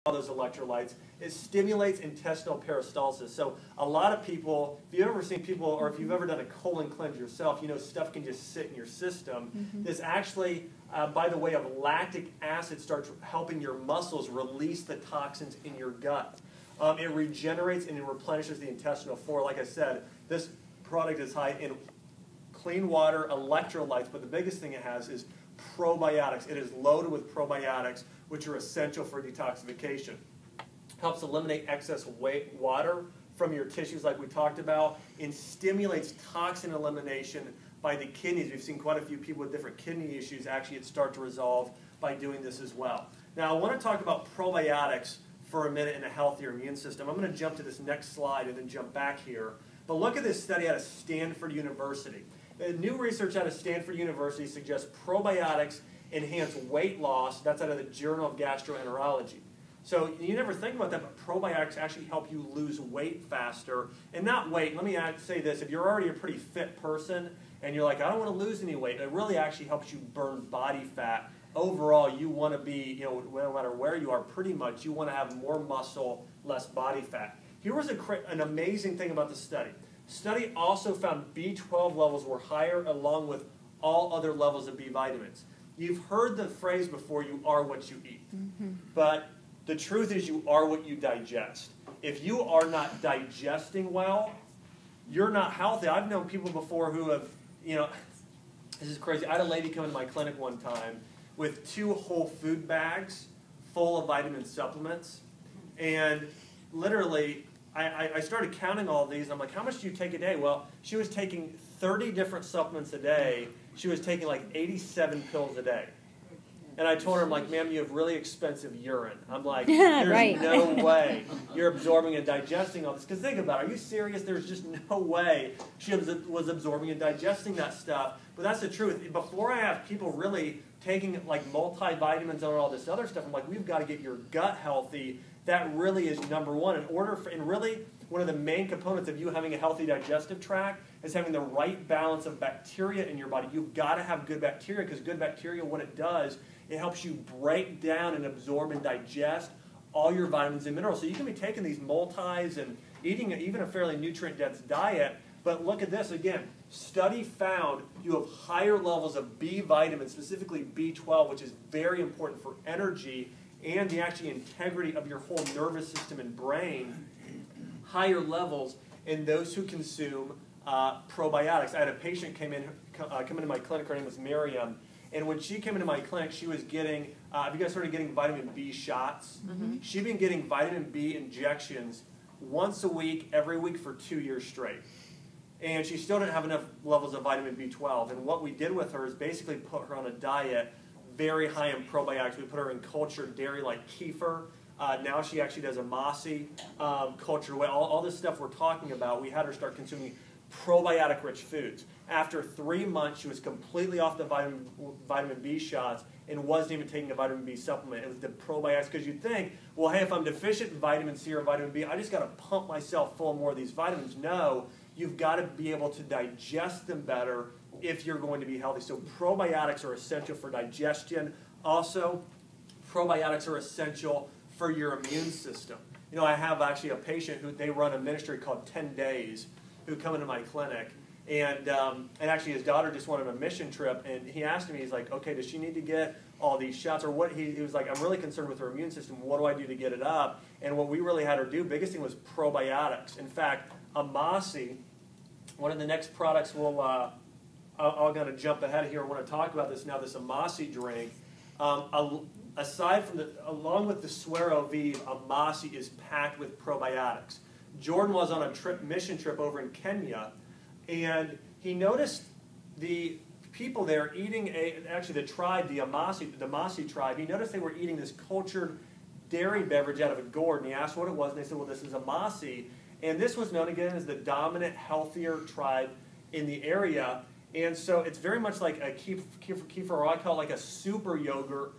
all those electrolytes. It stimulates intestinal peristalsis. So a lot of people, if you've ever seen people, or if you've ever done a colon cleanse yourself, you know stuff can just sit in your system. This actually, by the way of lactic acid, starts helping your muscles release the toxins in your gut. It regenerates and it replenishes the intestinal flora. Like I said, this product is high in clean water, electrolytes, but the biggest thing it has is probiotics. It is loaded with probiotics, which are essential for detoxification. Helps eliminate excess water from your tissues like we talked about, and stimulates toxin elimination by the kidneys. We've seen quite a few people with different kidney issues actually start to resolve by doing this as well. Now I want to talk about probiotics for a minute in a healthier immune system. I'm going to jump to this next slide and then jump back here. But look at this study out of Stanford University. New research out of Stanford University suggests probiotics enhance weight loss. That's out of the Journal of Gastroenterology. So you never think about that, but probiotics actually help you lose weight faster. And not weight, let me say this, if you're already a pretty fit person and you're like, I don't want to lose any weight, it really actually helps you burn body fat. Overall, you want to be, no matter where you are, pretty much, you want to have more muscle, less body fat. Here was an amazing thing about the study. Study also found B12 levels were higher along with all other levels of B vitamins. You've heard the phrase before, you are what you eat. But the truth is you are what you digest. If you are not digesting well, you're not healthy. I've known people before who have, this is crazy. I had a lady come into my clinic one time with 2 whole food bags full of vitamin supplements. And literally, I started counting all these. I'm like, how much do you take a day? Well, she was taking 30 different supplements a day. She was taking like 87 pills a day. And I told her, I'm like, ma'am, you have really expensive urine. I'm like, there's right. no way you're absorbing and digesting all this. Because think about it. Are you serious? There's just no way she was absorbing and digesting that stuff. But that's the truth. Before I have people really taking like multivitamins and all this other stuff, I'm like, we've got to get your gut healthy. That really is number one. And really, one of the main components of you having a healthy digestive tract is having the right balance of bacteria in your body. You've got to have good bacteria, because good bacteria, what it does, it helps you break down and absorb and digest all your vitamins and minerals. So you can be taking these multis and eating even a fairly nutrient-dense diet, but look at this again. Study found you have higher levels of B vitamins, specifically B12, which is very important for energy and the actual integrity of your whole nervous system and brain. Higher levels in those who consume probiotics. I had a patient come into my clinic. Her name was Miriam. And when she came into my clinic, she was getting, have you guys started getting vitamin B shots? She'd been getting vitamin B injections once a week, every week for 2 years straight. And she still didn't have enough levels of vitamin B12. And what we did with her is basically put her on a diet very high in probiotics. We put her in cultured dairy like kefir. Now she actually does amasi, cultured whey, all this stuff we're talking about. We had her start consuming probiotic-rich foods. After 3 months, she was completely off the vitamin B shots and wasn't even taking a vitamin B supplement. It was the probiotics, because you'd think, well, hey, if I'm deficient in vitamin C or vitamin B, I just got to pump myself full of more of these vitamins. No, you've got to be able to digest them better if you're going to be healthy. So probiotics are essential for digestion. Also, probiotics are essential for your immune system. I have actually a patient who they run a ministry called 10 Days who come into my clinic. And actually his daughter just went on a mission trip, and he asked me, he's like, okay, does she need to get all these shots? Or what? He was like, I'm really concerned with her immune system. What do I do to get it up? And what we really had her do, biggest thing was probiotics. In fact, Amasi, one of the next products I'm going to jump ahead here. I want to talk about this now, this Amasi drink. Aside from along with the Suero Vive, Amasi is packed with probiotics. Jordan was on a mission trip over in Kenya, and he noticed the people there eating actually the tribe, the Amasi tribe, he noticed they were eating this cultured dairy beverage out of a gourd, and he asked what it was, and they said, well, this is Amasi. And this was known again as the dominant, healthier tribe in the area. And so it's very much like a kefir, or I call it like a super yogurt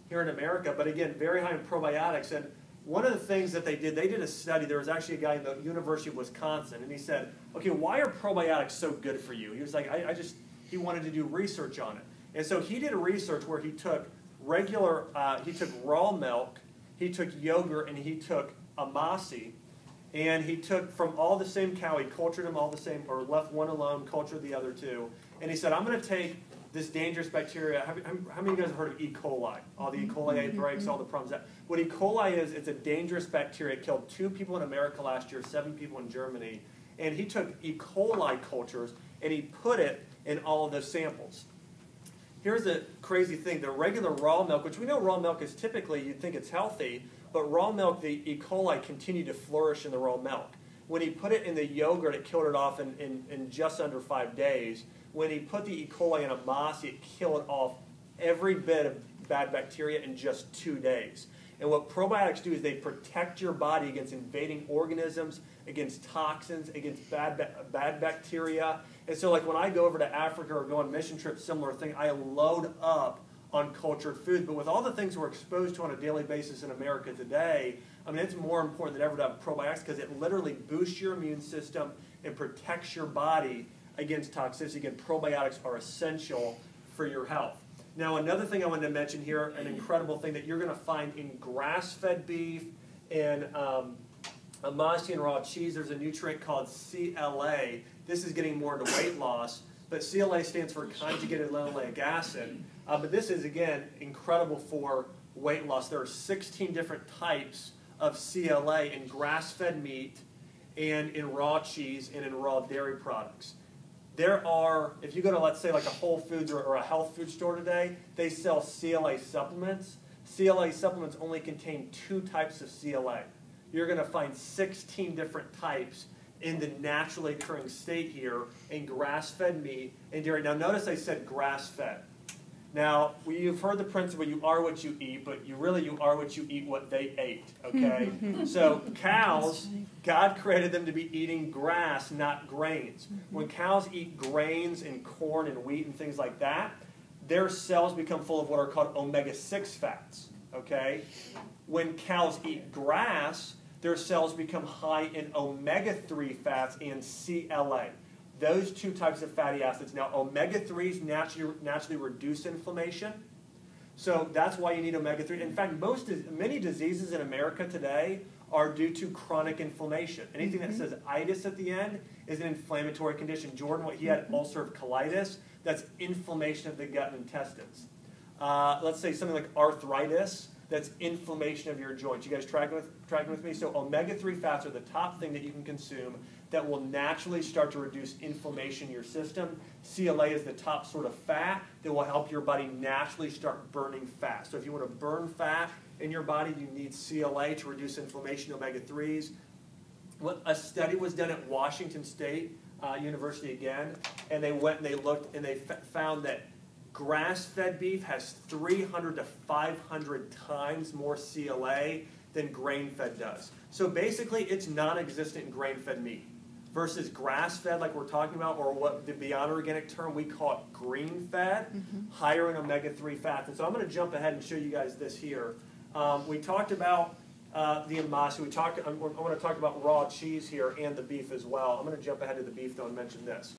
here in America, but again, very high in probiotics. And one of the things that they did a study. There was actually a guy in the University of Wisconsin, and he said, okay, why are probiotics so good for you? He was like, he wanted to do research on it. And so he did a research where he took raw milk, he took yogurt and he took amasi, and he took from all the same cow, he cultured them all the same, or left one alone, cultured the other two, and he said, I'm going to take this dangerous bacteria. How many of you guys have heard of E. coli? All the E. coli outbreaks, all the problems. What E. coli is, it's a dangerous bacteria. It killed 2 people in America last year, 7 people in Germany. And he took E. coli cultures and he put it in all of those samples. Here's the crazy thing. The regular raw milk, which we know raw milk is typically, you'd think it's healthy, but raw milk, the E. coli continued to flourish in the raw milk. When he put it in the yogurt, it killed it off in just under 5 days. When he put the E. coli in amasi, it killed off every bit of bad bacteria in just 2 days. And what probiotics do is they protect your body against invading organisms, against toxins, against bad bacteria. And so like when I go over to Africa or go on mission trips, similar thing, I load up on cultured food. But with all the things we're exposed to on a daily basis in America today, I mean, it's more important than ever to have probiotics because it literally boosts your immune system and protects your body against toxicity. Again, probiotics are essential for your health. Now, another thing I wanted to mention here, an incredible thing that you're going to find in grass-fed beef and amasi and raw cheese, there's a nutrient called CLA. This is getting more into weight loss, but CLA stands for conjugated linoleic acid. But this is, again, incredible for weight loss. There are 16 different types of CLA in grass-fed meat and in raw cheese and in raw dairy products. There are, if you go to, let's say, like a Whole Foods or a health food store today, they sell CLA supplements. CLA supplements only contain 2 types of CLA. You're going to find 16 different types in the naturally occurring state here in grass-fed meat and dairy. Now, notice I said grass-fed. Now, you've heard the principle, you are what you eat, but you are what you eat what they ate, okay? So cows, God created them to be eating grass, not grains. When cows eat grains and corn and wheat and things like that, their cells become full of what are called omega-6 fats, okay? When cows eat grass, their cells become high in omega-3 fats and CLA. Those 2 types of fatty acids. Now, omega-3s naturally reduce inflammation, so that's why you need omega-3. In fact, many diseases in America today are due to chronic inflammation. Anything that says itis at the end is an inflammatory condition. Jordan, he had ulcerative colitis. That's inflammation of the gut and intestines. Let's say something like arthritis. That's inflammation of your joints. You guys tracking with me? So omega-3 fats are the top thing that you can consume that will naturally start to reduce inflammation in your system. CLA is the top sort of fat that will help your body naturally start burning fat. So if you want to burn fat in your body, you need CLA to reduce inflammation, omega-3s. A study was done at Washington State University again, and they went and they looked and they found that grass-fed beef has 300 to 500 times more CLA than grain-fed does. So basically, it's non-existent in grain-fed meat versus grass-fed, like we're talking about, or what the Beyond Organic term, we call it green-fed, higher in omega-3 fats. And so I'm going to jump ahead and show you guys this here. We talked about the amasi. I want to talk about raw cheese here and the beef as well. I'm going to jump ahead to the beef, though, and mention this.